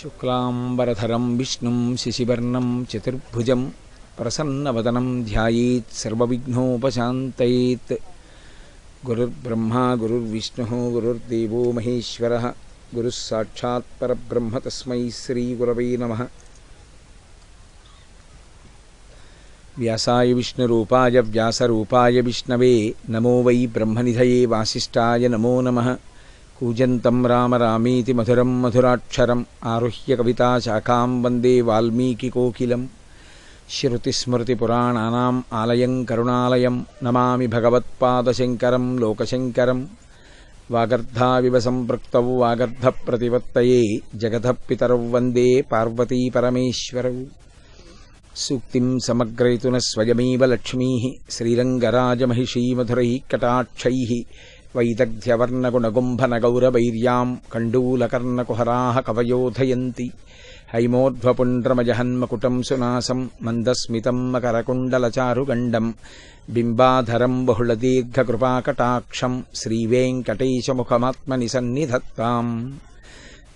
శుక్లాంబరధరం విష్ణుం శశివర్ణం చతుర్భుజం ప్రసన్నవదనం ధ్యాయేత్ సర్వవిఘ్నోపశాంతయేత్. గురుర్బ్రహ్మా గురుర్విష్ణుః గురుర్దేవో మహేశ్వరః గురుః సాక్షాత్ పరబ్రహ్మ తస్మై శ్రీగురవే నమః. వ్యాసాయ విష్ణురూపాయ వ్యాసరూపాయ విష్ణవే నమో వై బ్రహ్మనిధయే వాసిష్ఠాయ నమో నమః. కూజంతం రామ రామేతి మధురం మధురాక్షరం ఆరుహ్య కవితాశాఖాం వందే వాల్మీకికోకిలం. శృతిస్మృతిపురాణానాం ఆలయం కరుణాలయం నమామి భగవత్పాదశంకరం లోకశంకరం. వాగర్ధావివ సంపృక్తౌ వాగర్ధప్రతిపత్తయే జగతః పితరౌ వందే పార్వతీపరమేశ్వరౌ. సూక్తిం సమగ్రయతున స్వయమేవ లక్ష్మీః శ్రీరంగరాజమహిషీమధురైః కటాక్షైః వైదగ్ధ్యవర్ణగుణగుంభనగౌరవైర్యాం కండూలకర్ణకుహరాः కవయోధయంతి. హైమోర్ధ్వపుండ్రమజహన్మకుటం సునాసం మందస్మితం మకరకుండలచారుగండం బింబాధరం బహుళదీర్ఘకృపాకటాక్షం శ్రీవేంకటేశముఖమాత్మని సన్నిధత్తాం.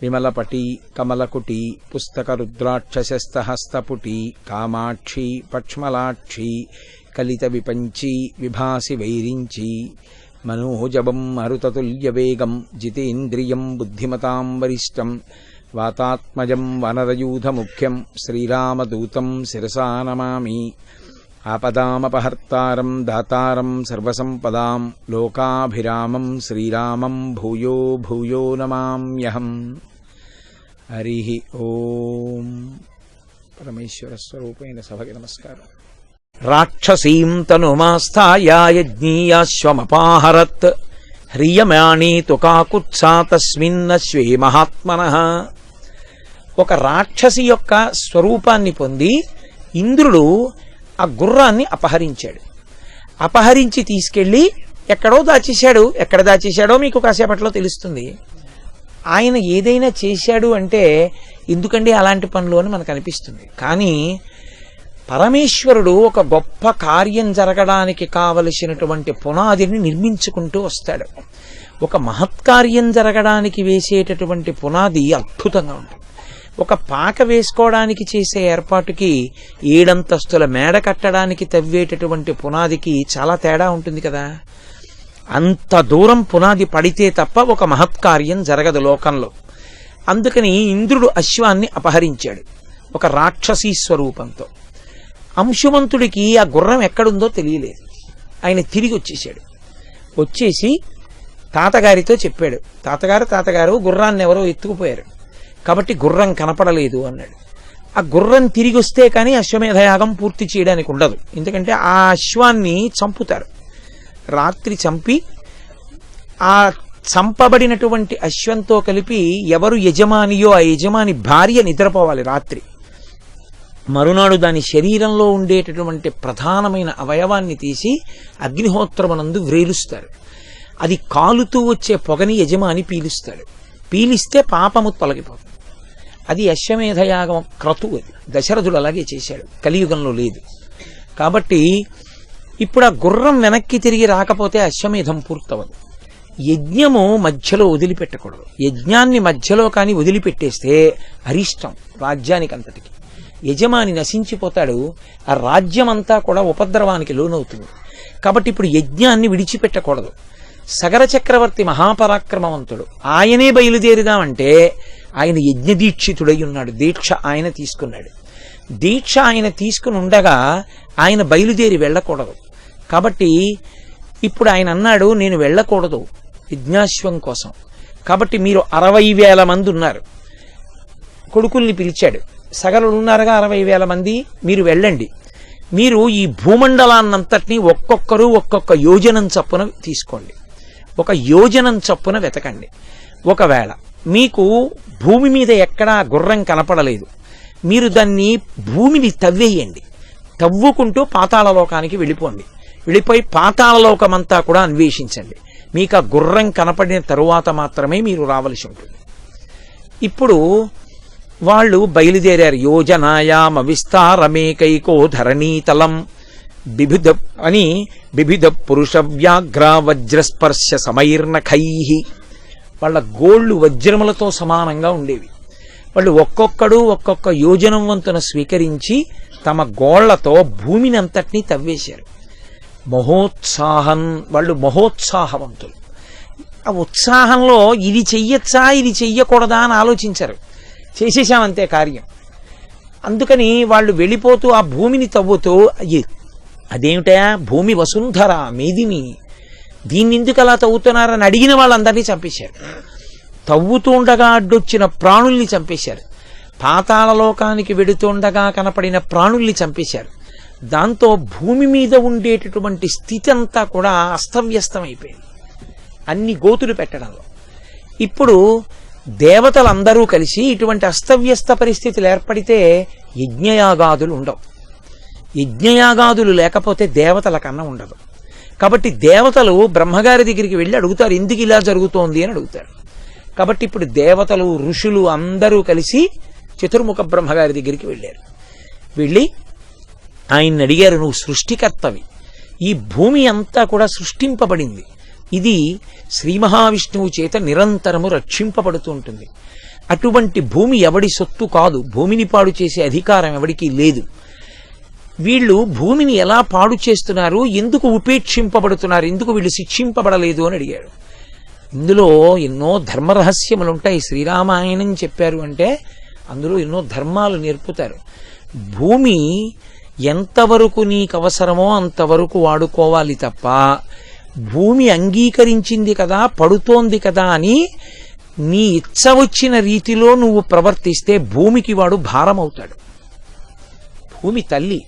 విమలపటి కమలకుటి పుస్తకరుద్రాక్షశస్తహస్తపుటి కామాక్షి పక్ష్మలాక్షి కలిత విపంచి విభాసి వైరించి. మనోజవం మరుతతుల్యవేగం జితేంద్రియం బుద్ధిమతాం వరిష్టం. వాతాత్మజం వనరయూధముఖ్యం శ్రీరామదూతం శిరసా నమామి. ఆపదామపహర్తారం దాతారం సర్వసంపదాం లోకాభిరామం శ్రీరామం భూయో భూయో నమామ్యహం. హరి ఓం. పరమేశ్వర స్వరూపైన సభకి నమస్కారం. రాక్షసీం తనుమాస్థాయ యజ్ఞీయాశ్వమపాహరత్ హ్రియమాణీతు కాకుత్సా తస్మిన్నశ్వే మహాత్మనః. ఒక రాక్షసి యొక్క స్వరూపాన్ని పొంది ఇంద్రుడు ఆ గుర్రాన్ని అపహరించాడు. అపహరించి తీసుకెళ్ళి ఎక్కడో దాచేశాడు. ఎక్కడ దాచేశాడో మీకు కాసేపట్లో తెలుస్తుంది. ఆయన ఏదైనా చేశాడు అంటే ఎందుకండి అలాంటి పనులు అని మనకు అనిపిస్తుంది. కానీ పరమేశ్వరుడు ఒక గొప్ప కార్యం జరగడానికి కావలసినటువంటి పునాదిని నిర్మించుకుంటూ వస్తాడు. ఒక మహత్కార్యం జరగడానికి వేసేటటువంటి పునాది అద్భుతంగా ఉంటుంది. ఒక పాక వేసుకోవడానికి చేసే ఏర్పాటుకి 7 అంతస్తుల మేడ కట్టడానికి తవ్వేటటువంటి పునాదికి చాలా తేడా ఉంటుంది కదా. అంత దూరం పునాది పడితే తప్ప ఒక మహత్కార్యం జరగదు లోకంలో. అందుకని ఇంద్రుడు అశ్వాన్ని అపహరించాడు ఒక రాక్షసీ స్వరూపంతో. అంశుమంతుడికి ఆ గుర్రం ఎక్కడుందో తెలియలేదు. ఆయన తిరిగి వచ్చేసాడు. వచ్చేసి తాతగారితో చెప్పాడు, తాతగారు గుర్రాన్ని ఎవరో ఎత్తుకుపోయారు కాబట్టి గుర్రం కనపడలేదు అన్నాడు. ఆ గుర్రం తిరిగి వస్తే కానీ అశ్వమేధయాగం పూర్తి చేయడానికి ఉండదు. ఎందుకంటే ఆ అశ్వాన్ని చంపుతారు. రాత్రి చంపి ఆ చంపబడినటువంటి అశ్వంతో కలిపి ఎవరు యజమానియో ఆ యజమాని భార్య నిద్రపోవాలి రాత్రి. మరునాడు దాని శరీరంలో ఉండేటటువంటి ప్రధానమైన అవయవాన్ని తీసి అగ్నిహోత్రమునందు వ్రేలుస్తారు. అది కాలుతూ వచ్చే పొగని యజమాని పీలుస్తాడు. పీలిస్తే పాపము తొలగిపోతుంది. అది అశ్వమేధయాగం క్రతువు. అది దశరథుడు అలాగే చేశాడు, కలియుగంలో లేదు. కాబట్టి ఇప్పుడు ఆ గుర్రం వెనక్కి తిరిగి రాకపోతే అశ్వమేధం పూర్తవదు. యజ్ఞము మధ్యలో వదిలిపెట్టకూడదు. యజ్ఞాన్ని మధ్యలో కానీ వదిలిపెట్టేస్తే అరిష్టం రాజ్యానికి అంతటికి. యజమాని నశించిపోతాడు. ఆ రాజ్యం అంతా కూడా ఉపద్రవానికి లోనవుతుంది. కాబట్టి ఇప్పుడు యజ్ఞాన్ని విడిచిపెట్టకూడదు. సగర చక్రవర్తి మహాపరాక్రమవంతుడు. ఆయనే బయలుదేరుదామంటే ఆయన యజ్ఞదీక్షితుడై ఉన్నాడు. దీక్ష ఆయన తీసుకున్నాడు. దీక్ష ఆయన తీసుకుని ఉండగా ఆయన బయలుదేరి వెళ్ళకూడదు. కాబట్టి ఇప్పుడు ఆయన అన్నాడు, నేను వెళ్ళకూడదు యజ్ఞాశ్వం కోసం. కాబట్టి మీరు 60,000 మంది ఉన్నారు. కొడుకుల్ని పిలిచాడు. సగరులు ఉన్నారుగా 60,000 మంది, మీరు వెళ్ళండి. మీరు ఈ భూమండలాన్నంతటినీ ఒక్కొక్కరు ఒక్కొక్క యోజనం చప్పున తీసుకోండి. ఒక యోజనం చప్పున వెతకండి. ఒకవేళ మీకు భూమి మీద ఎక్కడా గుర్రం కనపడలేదు, మీరు దాన్ని భూమిని తవ్వేయండి. తవ్వుకుంటూ పాతాళలోకానికి వెళ్ళిపోండి. వెళ్ళిపోయి పాతాళలోకమంతా కూడా అన్వేషించండి. మీకు ఆ గుర్రం కనపడిన తరువాత మాత్రమే మీరు రావలసి ఉంటుంది. ఇప్పుడు వాళ్ళు బయలుదేరారు. యోజనాయామ విస్తారమేకైకో ధరణీతలం బిభిద అని బిభిద పురుష వ్యాఘ్ర వజ్రస్పర్శ సమైర్నఖై. వాళ్ళ గోళ్ళు వజ్రములతో సమానంగా ఉండేవి. వాళ్ళు ఒక్కొక్కడు ఒక్కొక్క యోజనం వంతున స్వీకరించి తమ గోళ్లతో భూమిని అంతటినీ తవ్వేశారు. వాళ్ళు మహోత్సాహవంతులు. ఆ ఉత్సాహంలో ఇది చెయ్యొచ్చా ఇది చెయ్యకూడదా అని ఆలోచించరు, చేసేసామంతే కార్యం. అందుకని వాళ్ళు వెళ్ళిపోతూ ఆ భూమిని తవ్వుతూ అదేమిటా భూమి వసుంధర మేదిని, దీన్ని ఎందుకు అలా తవ్వుతున్నారని అడిగిన వాళ్ళందరినీ చంపేశారు. తవ్వుతూ ఉండగా అడ్డొచ్చిన ప్రాణుల్ని చంపేశారు. పాతాళలోకానికి వెడుతుండగా కనపడిన ప్రాణుల్ని చంపేశారు. దాంతో భూమి మీద ఉండేటటువంటి స్థితి అంతా కూడా అస్తవ్యస్తమైపోయింది అన్ని గోతులు పెట్టడంలో. ఇప్పుడు దేవతలందరూ కలిసి ఇటువంటి అస్తవ్యస్త పరిస్థితులు ఏర్పడితే యజ్ఞయాగాదులు ఉండవు. యజ్ఞయాగాదులు లేకపోతే దేవతల కన్నా ఉండదు. కాబట్టి దేవతలు బ్రహ్మగారి దగ్గరికి వెళ్ళి అడుగుతారు, ఎందుకు ఇలా జరుగుతోంది అని అడుగుతారు. కాబట్టి ఇప్పుడు దేవతలు ఋషులు అందరూ కలిసి చతుర్ముఖ బ్రహ్మగారి దగ్గరికి వెళ్ళారు. వెళ్ళి ఆయన్ని అడిగారు, నువ్వు సృష్టికర్తవి, ఈ భూమి అంతా కూడా సృష్టింపబడింది, ఇది శ్రీ మహావిష్ణువు చేత నిరంతరము రక్షింపబడుతూ ఉంటుంది. అటువంటి భూమి ఎవడి సొత్తు కాదు, భూమిని పాడు చేసే అధికారం ఎవడికి లేదు. వీళ్ళు భూమిని ఎలా పాడు చేస్తున్నారు, ఎందుకు ఉపేక్షింపబడుతున్నారు, ఎందుకు వీళ్ళు శిక్షింపబడలేదు అని అడిగాడు. ఇందులో ఎన్నో ధర్మరహస్యములుంటాయి. శ్రీరామాయణం చెప్పారు అంటే అందులో ఎన్నో ధర్మాలు నేర్పుతారు. భూమి ఎంతవరకు నీకు అవసరమో అంతవరకు వాడుకోవాలి తప్ప భూమి అంగీకరించింది కదా, పడుతోంది కదా అని నీ ఇచ్చ వచ్చిన రీతిలో నువ్వు ప్రవర్తిస్తే భూమికి వాడు భారం అవుతాడు. భూమి తల్లి,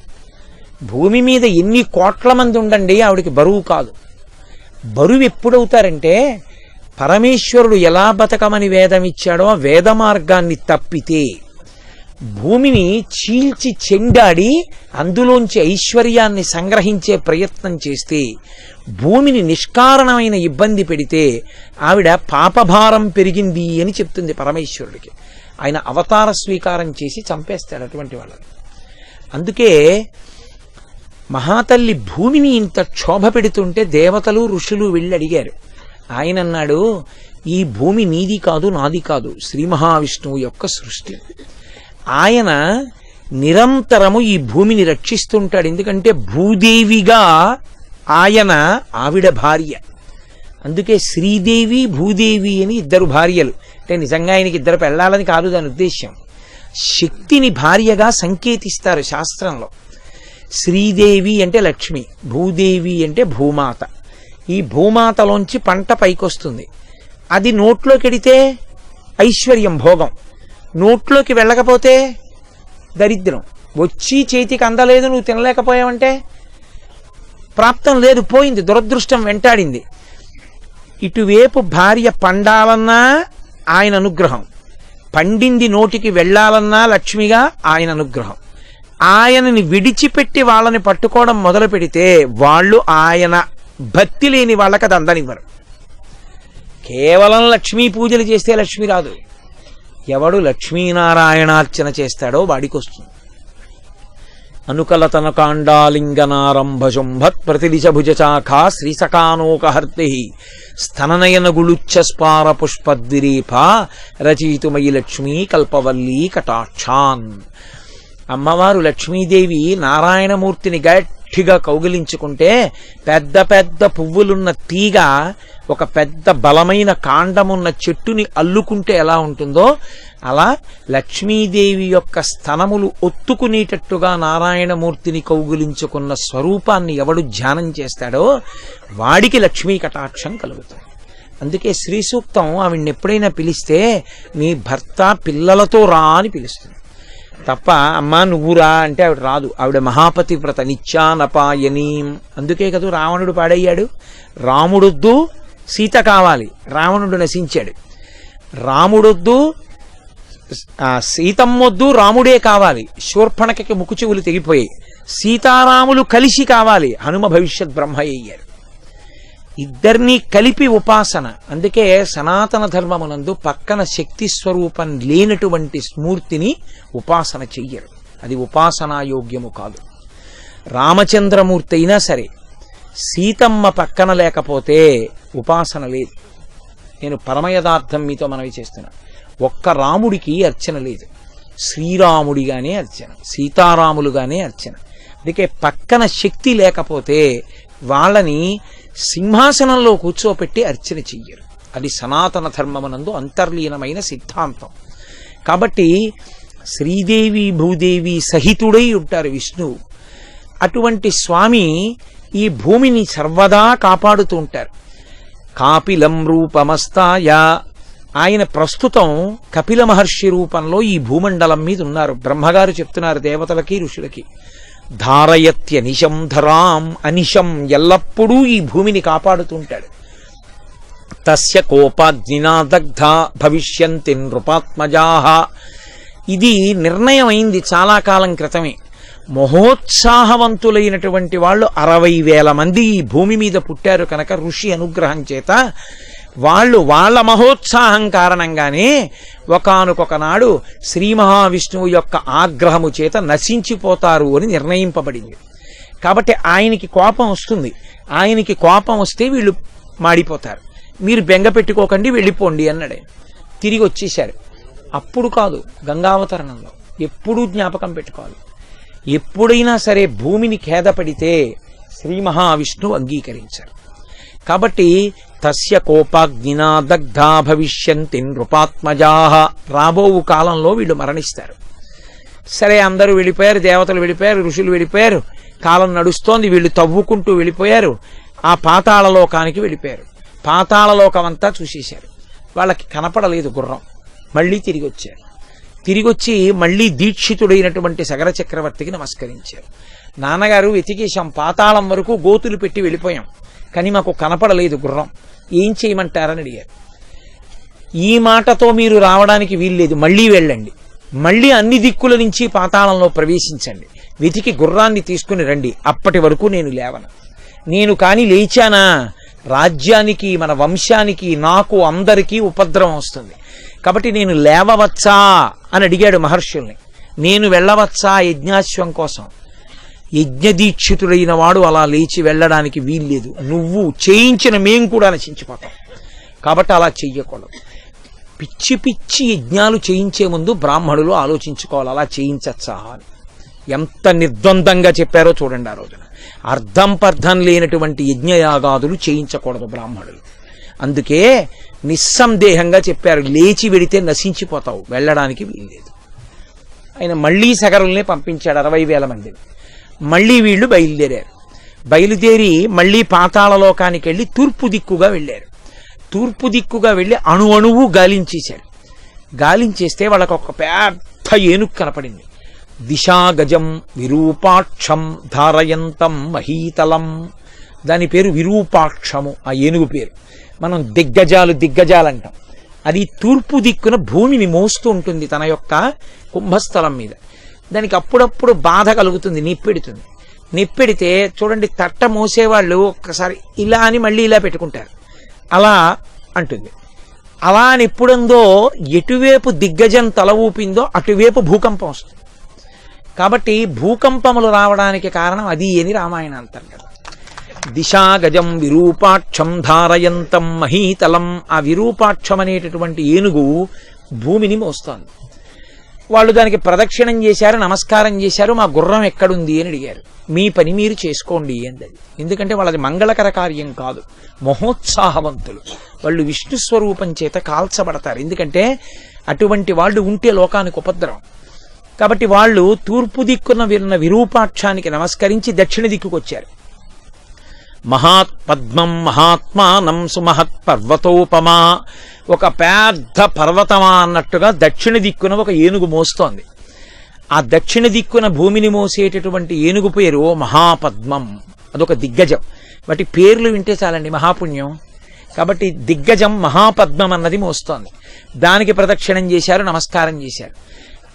భూమి మీద ఎన్ని కోట్ల మంది ఉండండి ఆవిడికి బరువు కాదు. బరువు ఎప్పుడవుతారంటే పరమేశ్వరుడు ఎలా బతకమని వేదం ఇచ్చాడో ఆ వేద మార్గాన్ని తప్పితే, భూమిని చీల్చి చెండాడి అందులోంచి ఐశ్వర్యాన్ని సంగ్రహించే ప్రయత్నం చేస్తే, భూమిని నిష్కారణమైన ఇబ్బంది పెడితే ఆవిడ పాపభారం పెరిగింది అని చెప్తుంది పరమేశ్వరుడికి. ఆయన అవతార స్వీకారం చేసి చంపేస్తాడు అటువంటి వాళ్ళని. అందుకే మహాతల్లి భూమిని ఇంత క్షోభ పెడుతుంటే దేవతలు ఋషులు వెళ్ళి అడిగారు. ఆయన అన్నాడు, ఈ భూమి నీది కాదు నాది కాదు, శ్రీ మహావిష్ణువు యొక్క సృష్టి. ఆయన నిరంతరము ఈ భూమిని రక్షిస్తుంటాడు. ఎందుకంటే భూదేవిగా ఆవిడ భార్య. అందుకే శ్రీదేవి భూదేవి అని ఇద్దరు భార్యలు. అంటే నిజంగా ఆయనకి ఇద్దరు పెళ్ళాలని కాదు దాని ఉద్దేశ్యం. శక్తిని భార్యగా సంకేతిస్తారు శాస్త్రంలో. శ్రీదేవి అంటే లక్ష్మి, భూదేవి అంటే భూమాత. ఈ భూమాతలోంచి పంట పైకొస్తుంది. అది నోట్లోకి ఎడితే ఐశ్వర్యం భోగం, నోట్లోకి వెళ్ళకపోతే దరిద్రం. వచ్చి చేతికి అందలేదు, నువ్వు తినలేకపోయావంటే ప్రాప్తం లేదు, పోయింది, దురదృష్టం వెంటాడింది. ఇటువైపు భార్య పండాలన్నా ఆయన అనుగ్రహం, పండింది నోటికి వెళ్ళాలన్నా లక్ష్మిగా ఆయన అనుగ్రహం. ఆయనని విడిచిపెట్టి వాళ్ళని పట్టుకోవడం మొదలు పెడితే వాళ్ళు ఆయన భక్తి లేని వాళ్ళకి అది అందనివ్వరు. కేవలం లక్ష్మీ పూజలు చేస్తే లక్ష్మి రాదు. ఎవడు లక్ష్మీనారాయణార్చన చేస్తాడో వాడికి వస్తుంది. అనుకలతనకాండాలింగనారంభశుంభత్ ప్రతిదిశభుజచాఖా శ్రీసకానోకహర్తి స్తననయన గుళుచ్చస్పార పుష్పద్విరేఫ రచయితుమయి లక్ష్మీ కల్పవల్లీ కటాక్షాన్. అమ్మవారు లక్ష్మీదేవి నారాయణమూర్తిని గట్టిగా కౌగిలించుకుంటే పెద్ద పెద్ద పువ్వులున్న తీగ ఒక పెద్ద బలమైన కాండమున్న చెట్టుని అల్లుకుంటే ఎలా ఉంటుందో అలా లక్ష్మీదేవి యొక్క స్తనములు ఒత్తుకునేటట్టుగా నారాయణమూర్తిని కౌగిలించుకున్న స్వరూపాన్ని ఎవడు ధ్యానం చేస్తాడో వాడికి లక్ష్మీ కటాక్షం కలుగుతుంది. అందుకే శ్రీ సూక్తం ఆవిడ్ని ఎప్పుడైనా పిలిస్తే నీ భర్త పిల్లలతో రా అని పిలుస్తుంది తప్ప అమ్మా నువ్వు రా అంటే ఆవిడ రాదు. ఆవిడ మహాపతివ్రత నిత్యానపాయనీం. అందుకే కదా రావణుడు పాడయ్యాడు. రాముడొద్దు సీత కావాలి, రావణుడు నశించాడు. రాముడొద్దు సీతమ్మొద్దు, రాముడే కావాలి, శూర్పణఖకి ముక్కు చెవులు తెగిపోయాయి. సీతారాములు కలిసి కావాలి, హనుమ భవిష్యత్ బ్రహ్మ అయ్యారు. ఇద్దరినీ కలిపి ఉపాసన. అందుకే సనాతన ధర్మమునందు పక్కన శక్తి స్వరూపం లేనటువంటి స్మూర్తిని ఉపాసన చెయ్యరు. అది ఉపాసనాయోగ్యము కాదు. రామచంద్రమూర్తి అయినా సరే సీతమ్మ పక్కన లేకపోతే ఉపాసన లేదు. నేను పరమయథార్థం మీతో మనవి చేస్తున్నా. ఒక్క రాముడికి అర్చన లేదు, శ్రీరాముడిగానే అర్చన, సీతారాములుగానే అర్చన. అందుకే పక్కన శక్తి లేకపోతే వాళ్ళని సింహాసనంలో కూర్చోపెట్టి అర్చన చెయ్యరు. అది సనాతన ధర్మమునందు అంతర్లీనమైన సిద్ధాంతం. కాబట్టి శ్రీదేవి భూదేవి సహితుడై ఉంటారు విష్ణువు. అటువంటి స్వామి ఈ భూమిని సర్వదా కాపాడుతూ ఉంటారు. కాపిలం రూపమస్తాయ, ఆయన ప్రస్తుతం కపిల మహర్షి రూపంలో ఈ భూమండలం మీద ఉన్నారు. బ్రహ్మగారు చెప్తున్నారు దేవతలకి ఋషులకి, ధారయత్యనిశం ధరాం, అనిశం ఎల్లప్పుడూ ఈ భూమిని కాపాడుతుంటాడు. తస్య కోపాగ్నినా దగ్ధ భవిష్యంతి నృపాత్మజాః. ఇది నిర్ణయం అయింది చాలా కాలం క్రితమే. మహోత్సాహవంతులైనటువంటి వాళ్ళు 60,000 మంది ఈ భూమి మీద పుట్టారు కనుక ఋషి అనుగ్రహం చేత వాళ్ళు వాళ్ళ మహోత్సాహం కారణంగానే ఒకానొక నాడు శ్రీ మహావిష్ణువు యొక్క ఆగ్రహము చేత నశించిపోతారు అని నిర్ణయింపబడింది. కాబట్టి ఆయనకి కోపం వస్తుంది. ఆయనకి కోపం వస్తే వీళ్ళు మాడిపోతారు. మీరు బెంగ పెట్టుకోకండి, వెళ్ళిపోండి అన్నాడు. తిరిగి వచ్చేశారు. అప్పుడు కాదు, గంగావతరణంలో. ఎప్పుడూ జ్ఞాపకం పెట్టుకోవాలి, ఎప్పుడైనా సరే భూమిని ఖేదపడితే శ్రీ మహావిష్ణువు అంగీకరించారు. కాబట్టి తస్య కోపాగ్నినా దగ్ధా భవిష్యంతి నృపాత్మజాః. రాబోవు కాలంలో వీళ్ళు మరణిస్తారు. సరే, అందరూ వెళ్ళిపోయారు, దేవతలు వెళ్ళిపోయారు, ఋషులు వెళ్ళిపోయారు, కాలం నడుస్తోంది. వీళ్ళు తవ్వుకుంటూ వెళ్ళిపోయారు, ఆ పాతాళలోకానికి వెళ్ళిపోయారు. పాతాళలోకమంతా చూసేశారు. వాళ్ళకి కనపడలేదు గుర్రం. మళ్ళీ తిరిగి వచ్చారు. తిరిగొచ్చి మళ్ళీ దీక్షితుడైనటువంటి సగర చక్రవర్తికి నమస్కరించారు. నాన్నగారు, వెతికేశాం, పాతాళం వరకు గోతులు పెట్టి వెళ్ళిపోయాం, కానీ మాకు కనపడలేదు గుర్రం, ఏం చేయమంటారని అడిగారు. ఈ మాటతో మీరు రావడానికి వీల్లేదు, మళ్ళీ వెళ్ళండి, మళ్ళీ అన్ని దిక్కుల నుంచి పాతాళంలో ప్రవేశించండి, వెతికి గుర్రాన్ని తీసుకుని రండి, అప్పటి వరకు నేను లేవను. నేను కానీ లేచానా రాజ్యానికి, మన వంశానికి, నాకు, అందరికీ ఉపద్రవం వస్తుంది. కాబట్టి నేను లేవవచ్చా అని అడిగాడు మహర్షుల్ని. నేను వెళ్ళవచ్చా యజ్ఞాశ్వం కోసం? యజ్ఞదీక్షితుడైన వాడు అలా లేచి వెళ్ళడానికి వీల్లేదు. నువ్వు చేయించిన మేం కూడా నశించిపోతాం, కాబట్టి అలా చెయ్యకూడదు. పిచ్చి పిచ్చి యజ్ఞాలు చేయించే ముందు బ్రాహ్మణులు ఆలోచించుకోవాలి, అలా చేయించచ్చా అని. ఎంత నిర్ద్వందంగా చెప్పారో చూడండి. ఆ రోజున అర్థం పర్థం లేనటువంటి యజ్ఞయాగాదులు చేయించకూడదు బ్రాహ్మణులు. అందుకే నిస్సందేహంగా చెప్పారు, లేచి వెడితే నశించిపోతావు, వెళ్ళడానికి వీల్లేదు. ఆయన మళ్ళీ సగరుల్నే పంపించాడు 60,000 మందిని. మళ్ళీ వీళ్ళు బయలుదేరారు. బయలుదేరి మళ్ళీ పాతాళలోకానికి వెళ్ళి తూర్పు దిక్కుగా వెళ్ళారు. తూర్పు దిక్కుగా వెళ్ళి అణువు గాలించేశారు. గాలించేస్తే వాళ్ళకు ఒక పెద్ద ఏనుగు కనపడింది. దిశాగజం విరూపాక్షం ధారయంతం మహీతలం. దాని పేరు విరూపాక్షము, ఆ ఏనుగు పేరు. మనం దిగ్గజాలంటాం. అది తూర్పు దిక్కున భూమిని మోస్తూ ఉంటుంది తన యొక్క కుంభస్థలం మీద. దానికి అప్పుడప్పుడు బాధ కలుగుతుంది, నిప్పెడుతుంది. నిప్పెడితే చూడండి, తట్ట మోసేవాళ్ళు ఒక్కసారి ఇలా అని మళ్ళీ ఇలా పెట్టుకుంటారు, అలా అంటుంది. అలా అని ఎప్పుడందో ఎటువైపు దిగ్గజం తల ఊపిందో అటువైపు భూకంపం వస్తుంది. కాబట్టి భూకంపములు రావడానికి కారణం అది అని రామాయణ అంతర్గతం. దిశాగజం విరూపాక్షం ధారయంతం మహీతలం. ఆ విరూపాక్షం అనేటటువంటి ఏనుగు భూమిని మోస్తోంది. వాళ్ళు దానికి ప్రదక్షిణం చేశారు, నమస్కారం చేశారు. మా గుర్రం ఎక్కడుంది అని అడిగారు. మీ పని మీరు చేసుకోండి అంది. ఎందుకంటే వాళ్ళది మంగళకర కార్యం కాదు, మహోత్సాహవంతులు. వాళ్ళు విష్ణు స్వరూపం చేత కాల్చబడతారు. ఎందుకంటే అటువంటి వాళ్ళు ఉంటే లోకానికి ఉపద్రవం. కాబట్టి వాళ్ళు తూర్పు దిక్కున విన్న విరూపాక్షానికి నమస్కరించి దక్షిణ దిక్కుకు వచ్చారు. మహాత్పద్మం మహాత్మానం సుమహత్ పర్వతోపమా. ఒక పెద్ద పర్వతమా అన్నట్టుగా దక్షిణ దిక్కున ఒక ఏనుగు మోస్తోంది. ఆ దక్షిణ దిక్కున భూమిని మోసేటటువంటి ఏనుగు పేరు మహాపద్మం. అదొక దిగ్గజం. వాటి పేర్లు వింటే చాలండి, మహాపుణ్యం. కాబట్టి దిగ్గజం మహాపద్మం అన్నది మోస్తోంది. దానికి ప్రదక్షిణం చేశారు, నమస్కారం చేశారు.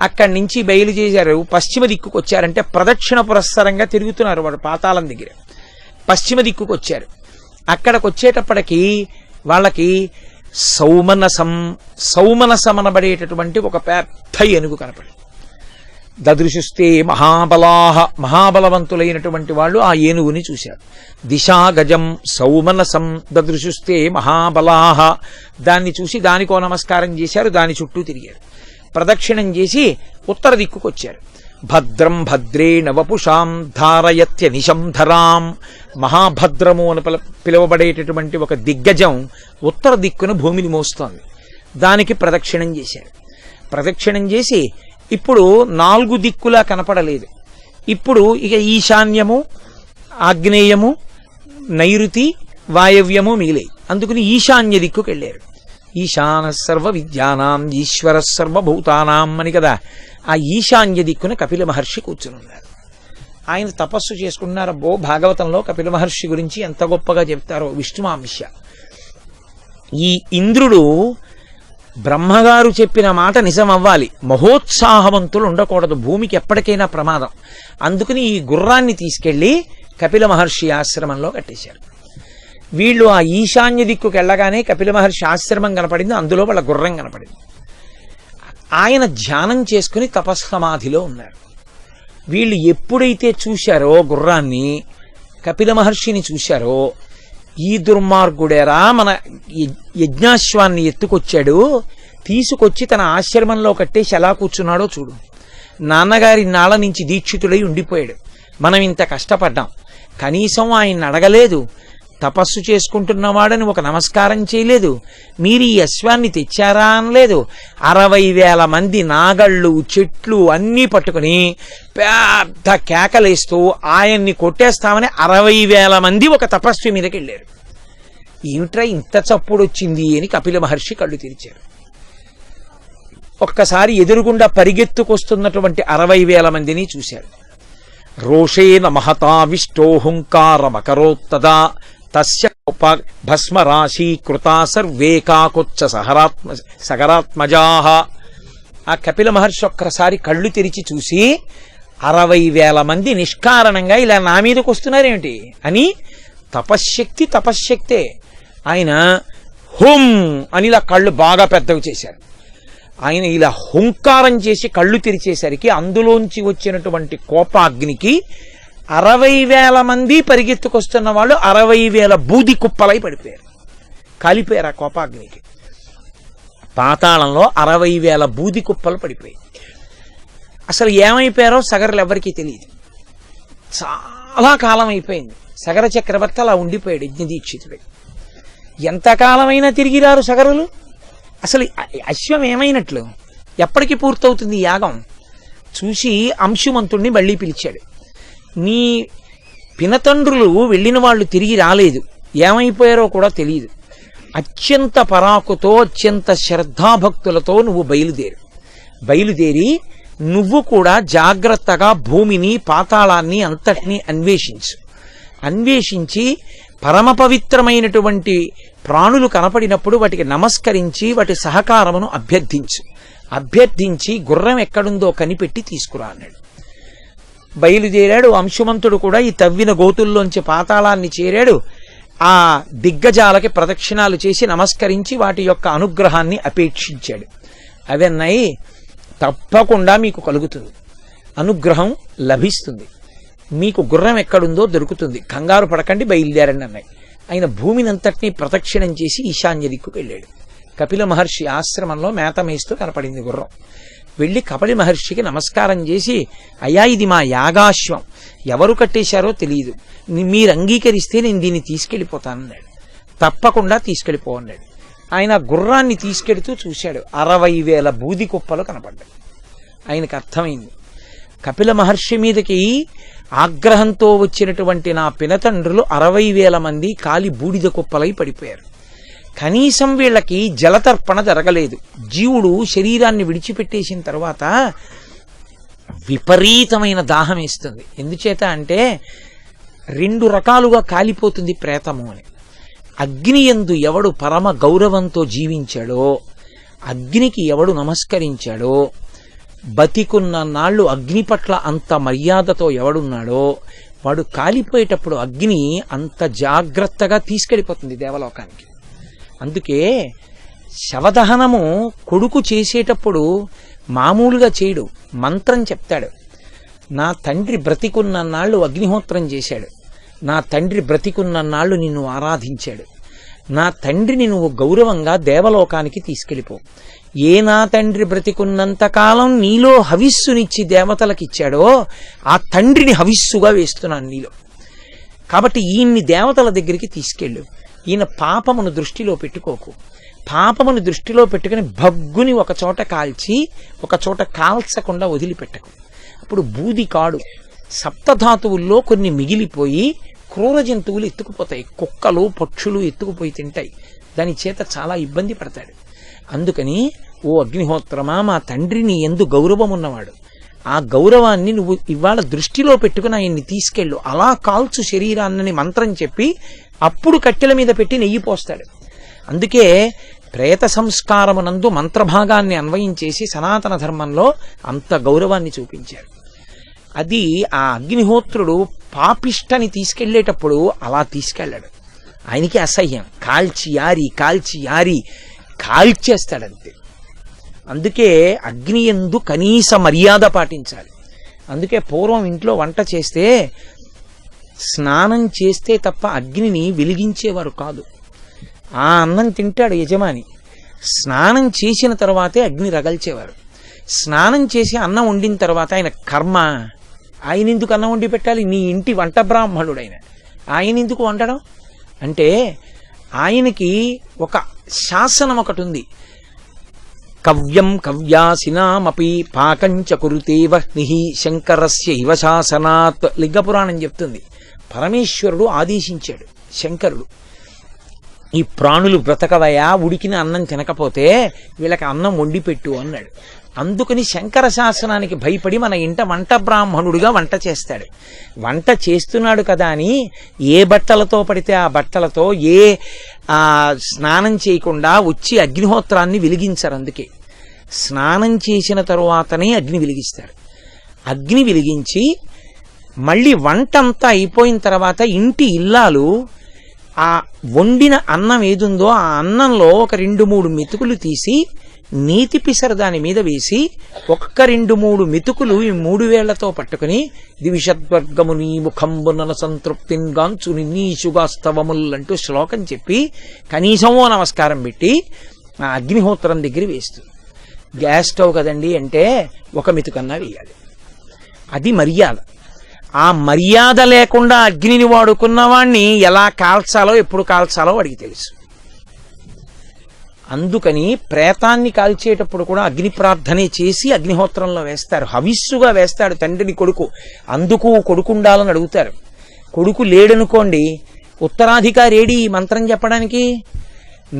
అక్కడి నుంచి బయలుదేరారు. పశ్చిమ దిక్కుకు వచ్చారంటే ప్రదక్షిణ పురస్సరంగా తిరుగుతున్నారు వాడు పాతాళం దగ్గర. పశ్చిమ దిక్కుకు వచ్చారు. అక్కడికి వచ్చేటప్పటికి వాళ్ళకి సౌమనసం అనబడేటటువంటి ఒక పెద్ద ఏనుగు కనపడి, దదృశుస్తే మహాబలాహ, మహాబలవంతులైనటువంటి వాళ్ళు ఆ ఏనుగుని చూశారు. దిశాగజం సౌమనసం దదృశుస్తే మహాబలాహ, దాన్ని చూసి దానికో నమస్కారం చేశారు, దాని చుట్టూ తిరిగారు. ప్రదక్షిణం చేసి ఉత్తర దిక్కుకొచ్చారు. భద్రం భద్రేణ వపుషాం ధారయత్య నిశంధరాం, మహాభద్రము అని పిలువబడేటటువంటి ఒక దిగ్గజం ఉత్తర దిక్కున భూమిని మోస్తోంది. దానికి ప్రదక్షిణం చేశారు. ప్రదక్షిణం చేసి ఇప్పుడు 4 దిక్కులా కనపడలేదు. ఇప్పుడు ఇక ఈశాన్యము, ఆగ్నేయము, నైరుతి, వాయవ్యము మిగిలాయి. అందుకని ఈశాన్య దిక్కుకు వెళ్ళారు. ఈశాన సర్వ విద్యానాం ఈశ్వర సర్వభూతానాం అని కదా, ఆ ఈశాన్య దిక్కున కపిల మహర్షి కూర్చుని ఉన్నారు. ఆయన తపస్సు చేసుకున్నారు. భాగవతంలో కపిల మహర్షి గురించి ఎంత గొప్పగా చెప్తారో విష్ణుమాంశ. ఈ ఇంద్రుడు బ్రహ్మగారు చెప్పిన మాట నిజం అవ్వాలి, మహోత్సాహవంతులు ఉండకూడదు, భూమికి ఎప్పటికైనా ప్రమాదం. అందుకని ఈ గుర్రాన్ని తీసుకెళ్లి కపిల మహర్షి ఆశ్రమంలో కట్టేశారు. వీళ్ళు ఆ ఈశాన్య దిక్కుకు వెళ్ళగానే కపిల మహర్షి ఆశ్రమం కనపడింది, అందులో వాళ్ళ గుర్రం కనపడింది. ఆయన ధ్యానం చేసుకుని తపస్సమాధిలో ఉన్నారు. వీళ్ళు ఎప్పుడైతే చూశారో గుర్రాన్ని, కపిల మహర్షిని చూశారో, ఈ దుర్మార్గుడేరా మన యజ్ఞాశ్వాన్ని ఎత్తుకొచ్చాడు, తీసుకొచ్చి తన ఆశ్రమంలో కట్టేసి ఎలా కూర్చున్నాడో చూడు. నాన్నగారి నాళ్ళ నుంచి దీక్షితుడై ఉండిపోయాడు, మనం ఇంత కష్టపడ్డాం, కనీసం ఆయన అడగలేదు, తపస్సు చేసుకుంటున్నవాడని ఒక నమస్కారం చేయలేదు, మీరు ఈ అశ్వాన్ని తెచ్చారా అనలేదు. 60,000 మంది నాగళ్ళు చెట్లు అన్నీ పట్టుకుని పెద్ద కేకలేస్తూ ఆయన్ని కొట్టేస్తామని 60,000 మంది ఒక తపస్వి మీదకి వెళ్ళారు. ఏమిట్రా ఇంత చప్పుడు వచ్చింది అని కపిల మహర్షి కళ్ళు తెరిచారు. ఒక్కసారి ఎదురుగుండా పరిగెత్తుకొస్తున్నటువంటి 60,000 మందిని చూశారు. రోషేన మహతావిష్టో హుంకారమకరోత్తదా తస్య భస్మరాశి కృతా సర్వే కాకొచ్చ సగరాత్మజాహ. ఆ కపిల మహర్షి ఒక్కసారి కళ్ళు తెరిచి చూసి 60,000 మంది నిష్కారణంగా ఇలా నా మీదకి వస్తున్నారేమిటి అని, తపశ్శక్తి తపశ్శక్తే. ఆయన హుం అని ఇలా కళ్ళు బాగా పెద్దవి చేశారు. ఆయన ఇలా హుంకారం చేసి కళ్ళు తెరిచేసరికి అందులోంచి వచ్చినటువంటి కోపాగ్నికి 60,000 మంది పరిగెత్తుకొస్తున్న వాళ్ళు 60,000 బూది కుప్పలై పడిపోయారు, కాలిపోయారు ఆ కోపాగ్నికి. పాతాళంలో 60,000 బూది కుప్పలు పడిపోయాయి. అసలు ఏమైపోయారో సగరులు ఎవరికీ తెలియదు. చాలా కాలం అయిపోయింది. సగర చక్రవర్తి అలా ఉండిపోయాడు యజ్ఞదీక్షితుడు. ఎంతకాలమైనా తిరిగిరారు సగరులు. అసలు అశ్వం ఏమైనట్లు, ఎప్పటికి పూర్తవుతుంది యాగం? చూసి అంశుమంతుణ్ణి మళ్ళీ పిలిచాడు. నీ పినతండ్రులు వెళ్ళిన వాళ్ళు తిరిగి రాలేదు, ఏమైపోయారో కూడా తెలియదు. అత్యంత పరాకుతో అత్యంత శ్రద్ధాభక్తులతో నువ్వు బయలుదేరి నువ్వు కూడా జాగ్రత్తగా భూమిని పాతాళాన్ని అంతటినీ అన్వేషించి పరమ పవిత్రమైనటువంటి ప్రాణులు కనపడినప్పుడు వాటికి నమస్కరించి వాటి సహకారమును అభ్యర్థించి గుర్రం ఎక్కడుందో కనిపెట్టి తీసుకురా అన్నాడు. బయలుదేరాడు. అంశుమంతుడు కూడా ఈ తవ్విన గోతుల్లోంచి పాతాళాన్ని చేరాడు. ఆ దిగ్గజాలకి ప్రదక్షిణాలు చేసి నమస్కరించి వాటి యొక్క అనుగ్రహాన్ని అపేక్షించాడు. అవన్నీ తప్పకుండా మీకు కలుగుతుంది, అనుగ్రహం లభిస్తుంది, మీకు గుర్రం ఎక్కడుందో దొరుకుతుంది, కంగారు పడకండి, బయలుదేరండి అన్నాయి. ఆయన భూమిని అంతటినీ ప్రదక్షిణం చేసి ఈశాన్య దిక్కుకు వెళ్ళాడు. కపిల మహర్షి ఆశ్రమంలో మేత మేస్తూ కనపడింది గుర్రం. వెళ్ళి కపిల మహర్షికి నమస్కారం చేసి, అయ్యా ఇది మా యాగాశ్వం, ఎవరు కట్టేశారో తెలియదు, మీరు అంగీకరిస్తే నేను దీన్ని తీసుకెళ్ళిపోతానన్నాడు. తప్పకుండా తీసుకెళ్ళిపో అన్నాడు. ఆయన గుర్రాన్ని తీసుకెడుతూ చూశాడు. 60,000 బూది కుప్పలు కనపడ్డాయి. ఆయనకు అర్థమైంది, కపిల మహర్షి మీదకి ఆగ్రహంతో వచ్చినటువంటి నా పినతండ్రులు 60,000 మంది కాలి బూడిద కుప్పలై పడిపోయారు. కనీసం వీళ్ళకి జలతర్పణ జరగలేదు. జీవుడు శరీరాన్ని విడిచిపెట్టేసిన తర్వాత విపరీతమైన దాహం వేస్తుంది. ఎందుచేత అంటే 2 రకాలుగా కాలిపోతుంది ప్రేతము అని. అగ్ని యందు ఎవడు పరమ గౌరవంతో జీవించాడో, అగ్నికి ఎవడు నమస్కరించాడో, బతికున్న నాళ్ళు అగ్ని పట్ల అంత మర్యాదతో ఎవడున్నాడో వాడు కాలిపోయేటప్పుడు అగ్ని అంత జాగ్రత్తగా తీసుకెళ్ళిపోతుంది దేవలోకానికి. అందుకే శవదహనము కొడుకు చేసేటప్పుడు మామూలుగా చేయడు, మంత్రం చెప్తాడు. నా తండ్రి బ్రతికున్నన్నాళ్ళు అగ్నిహోత్రం చేశాడు, నా తండ్రి బ్రతికున్నన్నాళ్ళు నిన్ను ఆరాధించాడు, నా తండ్రిని నువ్వు గౌరవంగా దేవలోకానికి తీసుకెళ్ళిపో. ఏ నా తండ్రి బ్రతికున్నంతకాలం నీలో హవిస్సునిచ్చి దేవతలకిచ్చాడో ఆ తండ్రిని హవిస్సుగా వేస్తున్నాను నీలో. కాబట్టి ఈయన్ని దేవతల దగ్గరికి తీసుకెళ్ళు. ఈయన పాపమును దృష్టిలో పెట్టుకోకు. పాపమును దృష్టిలో పెట్టుకుని భగ్గుని ఒక చోట కాల్చి ఒక చోట కాల్చకుండా వదిలిపెట్టకు. అప్పుడు బూది కాడు, సప్తధాతువుల్లో కొన్ని మిగిలిపోయి క్రూర జంతువులు ఎత్తుకుపోతాయి, కుక్కలు పక్షులు ఎత్తుకుపోయి తింటాయి. దాని చేత చాలా ఇబ్బంది పడతాడు. అందుకని ఓ అగ్నిహోత్రమా, మా తండ్రిని ఎందు గౌరవం ఉన్నవాడు, ఆ గౌరవాన్ని నువ్వు ఇవాళ దృష్టిలో పెట్టుకుని ఆయన్ని తీసుకెళ్ళు, అలా కాల్చు శరీరాన్ని మంత్రం చెప్పి అప్పుడు కట్టెల మీద పెట్టి నెయ్యి పోస్తాడు. అందుకే ప్రేత సంస్కారమునందు మంత్రభాగాన్ని అన్వయించేసి సనాతన ధర్మంలో అంత గౌరవాన్ని చూపించారు. అది ఆ అగ్నిహోత్రుడు పాపిష్టని తీసుకెళ్లేటప్పుడు అలా తీసుకెళ్ళాడు. ఆయనకి అసహ్యం, కాల్చి యారి కాల్చేస్తాడంతే. అందుకే అగ్ని యందు కనీస మర్యాద పాటించాలి. అందుకే పూర్వం ఇంట్లో వంట చేస్తే స్నానం చేస్తే తప్ప అగ్నిని వెలిగించేవారు కాదు. ఆ అన్నం తింటాడు యజమాని, స్నానం చేసిన తర్వాతే అగ్ని రగల్చేవారు. స్నానం చేసి అన్నం వండిన తర్వాత ఆయన కర్మ, ఆయన ఎందుకు అన్నం వండి పెట్టాలి? నీ ఇంటి వంట బ్రాహ్మణుడు ఆయన ఎందుకు వండడం అంటే, ఆయనకి ఒక శాసనం ఒకటి ఉంది. కవ్యం కవ్యాసినామపి పాకంచ కురుతే వహ్నిః శంకరస్య ఇవ శాసనాత్ లింగపురాణం చెప్తుంది. పరమేశ్వరుడు ఆదేశించాడు, శంకరుడు ఈ ప్రాణులు బ్రతకవయా, ఉడికిన అన్నం తినకపోతే వీళ్ళకి అన్నం వండి పెట్టు అన్నాడు. అందుకని శంకర శాసనానికి భయపడి మన ఇంట వంట బ్రాహ్మణుడిగా వంట చేస్తాడు. వంట చేస్తున్నాడు కదా అని ఏ బట్టలతో పడితే ఆ బట్టలతో స్నానం చేయకుండా వచ్చి అగ్నిహోత్రాన్ని వెలిగించరు. అందుకే స్నానం చేసిన తరువాతనే అగ్ని వెలిగిస్తారు. అగ్ని వెలిగించి మళ్ళీ వంట అంతా అయిపోయిన తర్వాత ఇంటి ఇల్లాలు ఆ వండిన అన్నం ఏదుందో ఆ అన్నంలో ఒక 2-3 మెతుకులు తీసి నీతి పిసర దాని మీద వేసి ఒక్క 2-3 మెతుకులు ఈ 3 వేళ్లతో పట్టుకుని దివిషద్వర్గము నీ ముఖంబున సంతృప్తిన్ గాంచు నిన్నీషుగాస్తవములంటూ శ్లోకం చెప్పి కనీసమో నమస్కారం పెట్టి ఆ అగ్నిహోత్రం దగ్గర వేస్తుంది. గ్యాస్ స్టవ్ కదండి అంటే ఒక మెతుకన్నా వేయాలి. అది మర్యాద. ఆ మర్యాద లేకుండా అగ్నిని వాడుకున్నవాణ్ణి ఎలా కాల్చాలో ఎప్పుడు కాల్చాలో వాడికి తెలుసు. అందుకని ప్రేతాన్ని కాల్చేటప్పుడు కూడా అగ్ని ప్రార్థనే చేసి అగ్నిహోత్రంలో వేస్తారు. హవిస్సుగా వేస్తాడు తండ్రిని కొడుకు. అందుకు కొడుకు ఉండాలని అడుగుతారు. కొడుకు లేడనుకోండి, ఉత్తరాధికారి ఏడి ఈ మంత్రం చెప్పడానికి?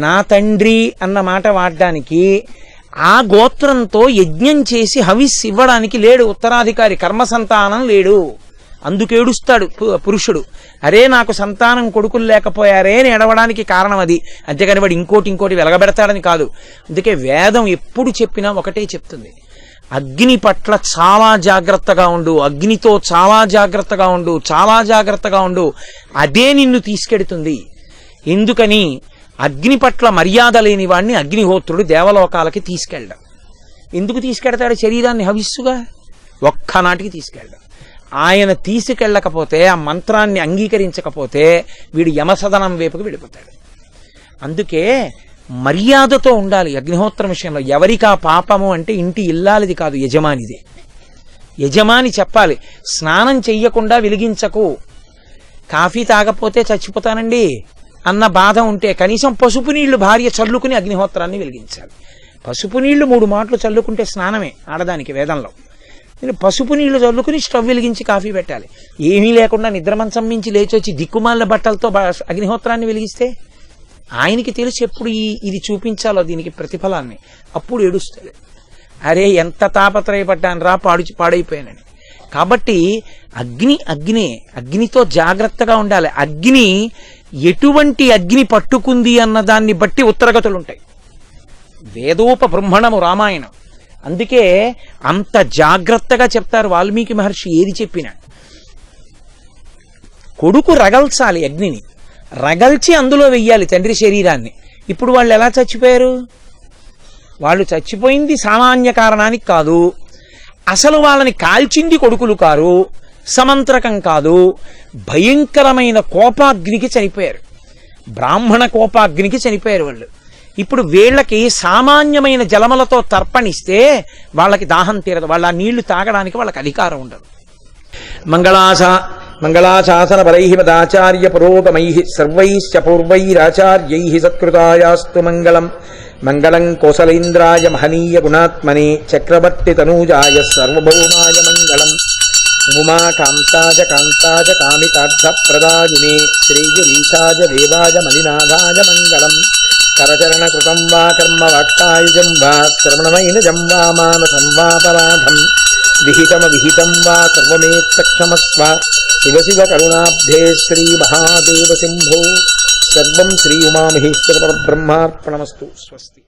నా తండ్రి అన్న మాట వాడడానికి ఆ గోత్రంతో యజ్ఞం చేసి హవిస్ ఇవ్వడానికి లేడు ఉత్తరాధికారి, కర్మసంతానం లేడు. అందుకేడుస్తాడు పురుషుడు, అరే నాకు సంతానం కొడుకులు లేకపోయారే అని ఎడవడానికి కారణం అది. అంతేకాని వాడు ఇంకోటి వెలగబెడతాడని కాదు. అందుకే వేదం ఎప్పుడు చెప్పినా ఒకటే చెప్తుంది, అగ్ని పట్ల చాలా జాగ్రత్తగా ఉండు, అగ్నితో చాలా జాగ్రత్తగా ఉండు, చాలా జాగ్రత్తగా ఉండు, అదే నిన్ను తీసుకెడుతుంది. ఎందుకని? అగ్ని పట్ల మర్యాద లేని వాడిని అగ్నిహోత్రుడు దేవలోకాలకి తీసుకెళ్ళడం. ఎందుకు తీసుకెడతాడు? శరీరాన్ని హవిస్సుగా ఒక్కనాటికి తీసుకెళ్ళడం. ఆయన తీసుకెళ్ళకపోతే, ఆ మంత్రాన్ని అంగీకరించకపోతే వీడు యమసదనం వైపుకు వెళ్ళిపోతాడు. అందుకే మర్యాదతో ఉండాలి అగ్నిహోత్రం విషయంలో. ఎవరికా పాపము అంటే ఇంటి ఇల్లాలిది కాదు, యజమానిదే. యజమాని చెప్పాలి, స్నానం చెయ్యకుండా వెలిగించకు, కాఫీ తాగపోతే చచ్చిపోతానండి అన్న బాధ ఉంటే కనీసం పసుపు నీళ్లు భార్య చల్లుకుని అగ్నిహోత్రాన్ని వెలిగించాలి. పసుపు నీళ్లు 3 మాటలు చల్లుకుంటే స్నానమే ఆడదానికి వేదంలో. నేను పసుపు నీళ్లు చల్లుకుని స్టవ్ వెలిగించి కాఫీ పెట్టాలి. ఏమీ లేకుండా నిద్రమంచం మించి లేచి వచ్చి దిక్కుమాల బట్టలతో అగ్నిహోత్రాన్ని వెలిగిస్తే ఆయనకి తెలుసు ఎప్పుడు ఇది చూపించాలో దీనికి ప్రతిఫలాన్ని. అప్పుడు ఏడుస్తాడు, అరే ఎంత తాపత్రయపడ్డాను రా, పాడైపోయానని. కాబట్టి అగ్నితో జాగ్రత్తగా ఉండాలి. అగ్ని ఎటువంటి అగ్ని పట్టుకుంది అన్న దాన్ని బట్టి ఉత్తరగతులు ఉంటాయి. వేదోప బ్రహ్మణము రామాయణం. అందుకే అంత జాగ్రత్తగా చెప్తారు వాల్మీకి మహర్షి. ఏది చెప్పినా కొడుకు రగల్చాలి, అగ్నిని రగల్చి అందులో వెయ్యాలి తండ్రి శరీరాన్ని. ఇప్పుడు వాళ్ళు ఎలా చచ్చిపోయారు? వాళ్ళు చచ్చిపోయింది సామాన్య కారణానికి కాదు, అసలు వాళ్ళని కాల్చింది కొడుకులు కారు, సమంత్రకం కాదు, భయంకరమైన కోపాగ్నికి చనిపోయారు, బ్రాహ్మణ కోపాగ్నికి చనిపోయారు వాళ్ళు. ఇప్పుడు వీళ్ళకి సామాన్యమైన జలములతో తర్పణిస్తే వాళ్ళకి దాహం తీరదు, వాళ్ళ నీళ్లు తాగడానికి వాళ్ళకి అధికారం ఉండదు. మంగళాశాసన పరై మదాచార్య పురోగమై సర్వైశ్చ పూర్వైరాచార్యై సత్కృతాయాస్తు మంగళం. మంగళం కోసలేంద్రాయ మహనీయ గుణాత్మనే చక్రవర్తి తనూజాయ సర్వభౌమాయ మంగళం. ఉమాకాంతాజ కాంతాజ కామితార్థప్రదాయినే శ్రీగిరీశాయ దేవాయ మలినాథాయ మంగళం. కరచరణకృతం వా కర్మ వాక్కాయుజం వా శ్రవణమైనజం వా మానసం వాపరాధం విహితం వా సర్వమేత్తక్షమస్వ. శివ శివ కరుణాబ్ధే శ్రీ మహాదేవ శంభో. సర్వం శ్రీ ఉమామహేశ్వర పరబ్రహ్మార్పణమస్తు. స్వస్తి.